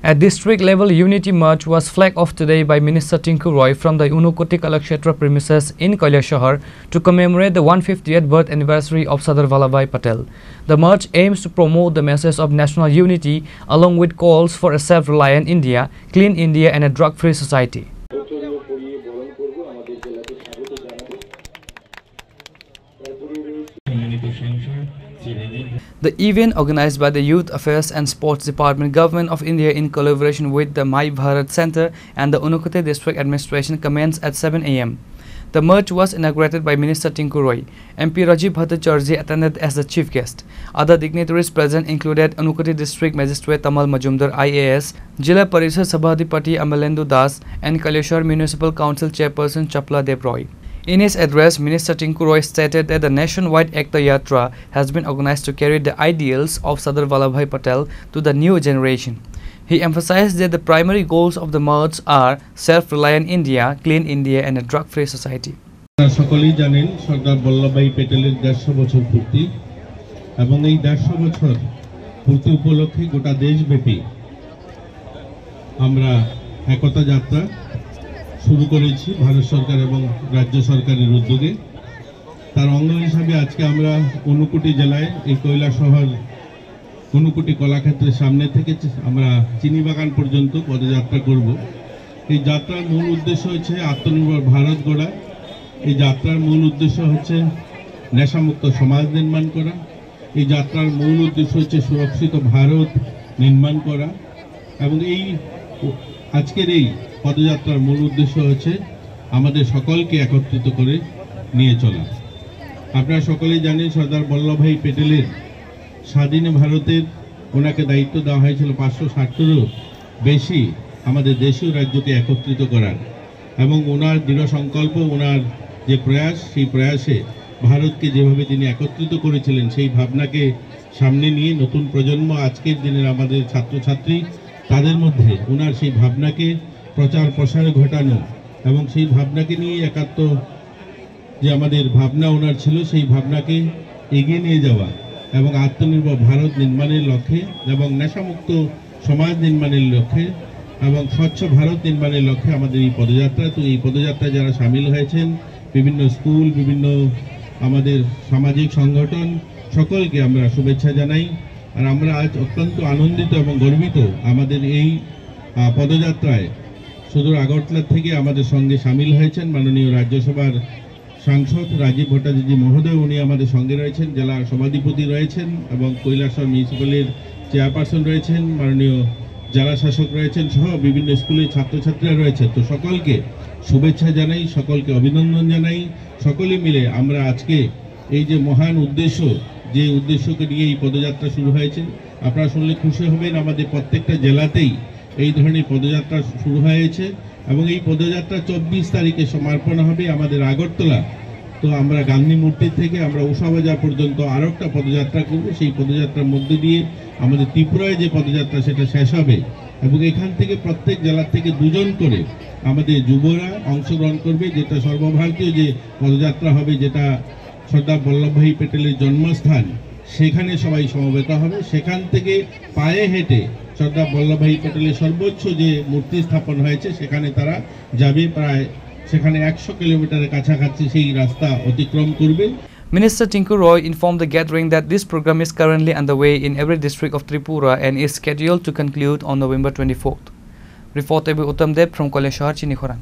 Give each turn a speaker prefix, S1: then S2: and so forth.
S1: A district-level unity march was flagged off today by Minister Tinku Roy from the Unukoti Kalakshetra premises in Kailasahar to commemorate the 150th birth anniversary of Sardar Vallabhbhai Patel. The march aims to promote the message of national unity along with calls for a self-reliant India, clean India and a drug-free society. The event, organized by the Youth Affairs and Sports Department, Government of India in collaboration with the My Bharat Center and the Unukoti District Administration, commenced at 7 am. The march was inaugurated by Minister Tinku Roy. MP Rajiv Bhattacharjee attended as the chief guest. Other dignitaries present included Unukoti District Magistrate Tamal Majumdar IAS, Jila Parishad Sabhadipati Amalendu Das and Kailasahar Municipal Council Chairperson Chapla Dev Roy. In his address, Minister Tinku Roy stated that the nationwide Ekta Yatra has been organized to carry the ideals of Sardar Vallabhbhai Patel to the new generation. He emphasized that the primary goals of the march are self-reliant India, clean India and a drug-free society.
S2: সকলেই জানেন সরদার বল্লভভাই পেটেলের 150 বছর পূর্তি এবং এই 150 বছর পূর্তি উপলক্ষে গোটা দেশব্যাপী আমরা একতা যাত্রা শুরু করেছি ভারত সরকার এবং রাজ্য সরকারের উদ্যোগে। তার অঙ্গ হিসাবে আজকে আমরা ঊনকোটি জেলায় এই কৈলাসহর ঊনকোটি কলাক্ষেত্রের সামনে থেকে আমরা চিনিবাগান পর্যন্ত পদযাত্রা করব। এই যাত্রার মূল উদ্দেশ্য হচ্ছে আত্মনির্ভর ভারত গড়া। এই যাত্রার মূল উদ্দেশ্য হচ্ছে নেশামুক্ত সমাজ নির্মাণ করা। এই যাত্রার মূল উদ্দেশ্য হচ্ছে সুরক্ষিত ভারত নির্মাণ করা এবং এই আজকের এই পদযাত্রার মূল উদ্দেশ্য হচ্ছে আমাদের সকলকে একত্রিত করে নিয়ে চলা। আপনারা সকলেই জানেন সরদার বল্লভভাই পেটেলের স্বাধীন ভারতের ওনাকে দায়িত্ব দেওয়া হয়েছিল 560-রও বেশি আমাদের দেশীয় রাজ্যকে একত্রিত করার এবং ওনার দৃঢ় সংকল্প, ওনার যে প্রয়াস, সেই প্রয়াসে ভারতকে যেভাবে তিনি একত্রিত করেছিলেন সেই ভাবনাকে সামনে নিয়ে নতুন প্রজন্ম, আজকের দিনের আমাদের ছাত্রছাত্রী, তাদের মধ্যে ওনার সেই ভাবনাকে প্রচার প্রসার ঘটানো এবং সেই ভাবনাকে নিয়ে একাত্ম যে আমাদের ভাবনা ওনার ছিল সেই ভাবনাকে এগিয়ে নিয়ে যাওয়া এবং আত্মনির্ভর ভারত নির্মাণের লক্ষ্যে এবং নেশামুক্ত সমাজ নির্মাণের লক্ষ্যে এবং স্বচ্ছ ভারত নির্মাণের লক্ষ্যে আমাদের এই পদযাত্রা। তো এই পদযাত্রায় যারা সামিল হয়েছেন, বিভিন্ন স্কুল, বিভিন্ন আমাদের সামাজিক সংগঠন, সকলকে আমরা শুভেচ্ছা জানাই। আর আমরা আজ অত্যন্ত আনন্দিত এবং গর্বিত আমাদের এই পদযাত্রায় সুদূর আগরতলা থেকে আমাদের সঙ্গে সামিল হয়েছেন মাননীয় রাজ্যসভার সাংসদ রাজীব ভট্টাচার্য মহোদয়। উনি আমাদের সঙ্গে রয়েছেন, জেলা সভাধিপতি রয়েছেন এবং কৈলাসহর মিউনিসিপ্যালের চেয়ারপারসন রয়েছেন, মাননীয় জেলা শাসক রয়েছেন সহ বিভিন্ন স্কুলের ছাত্রছাত্রীরা রয়েছেন। তো সকলকে শুভেচ্ছা জানাই, সকলকে অভিনন্দন জানাই। সকলে মিলে আমরা আজকে এই যে মহান উদ্দেশ্য, যে উদ্দেশ্যকে নিয়ে এই পদযাত্রা শুরু হয়েছে, আপনারা শুনলে খুশি হবেন আমাদের প্রত্যেকটা জেলাতেই এই ধরনের পদযাত্রা শুরু হয়েছে এবং এই পদযাত্রা 24 তারিখে সমাপন হবে আমাদের আগরতলা। তো আমরা গান্ধী মূর্তি থেকে আমরা উষাবাজার পর্যন্ত আরও একটা পদযাত্রা করব। সেই পদযাত্রার মধ্যে দিয়ে আমাদের ত্রিপুরায় যে পদযাত্রা সেটা শেষ হবে এবং এখান থেকে প্রত্যেক জেলা থেকে 2 জন করে আমাদের যুবরা অংশগ্রহণ করবে, যেটা সর্বভারতীয় যে পদযাত্রা হবে, যেটা সর্দার বল্লভভাই পেটেলের জন্মস্থান, সেখানে সবাই সমবেত হবে। সেখান থেকে পায়ে হেঁটে সর্দার বল্লভভাই পেটেলের সর্বোচ্চ যে মূর্তি স্থাপন হয়েছে সেখানে তারা যাবে, প্রায় সেখানে 100 কিলোমিটারের কাছাকাছি সেই রাস্তা অতিক্রম করবে।
S1: Minister Tinku Roy informed the gathering that this program is currently underway in every district of Tripura and is scheduled to conclude on November 24th. Reporter Uttam Dev from Kailasahar, Chinikhoran.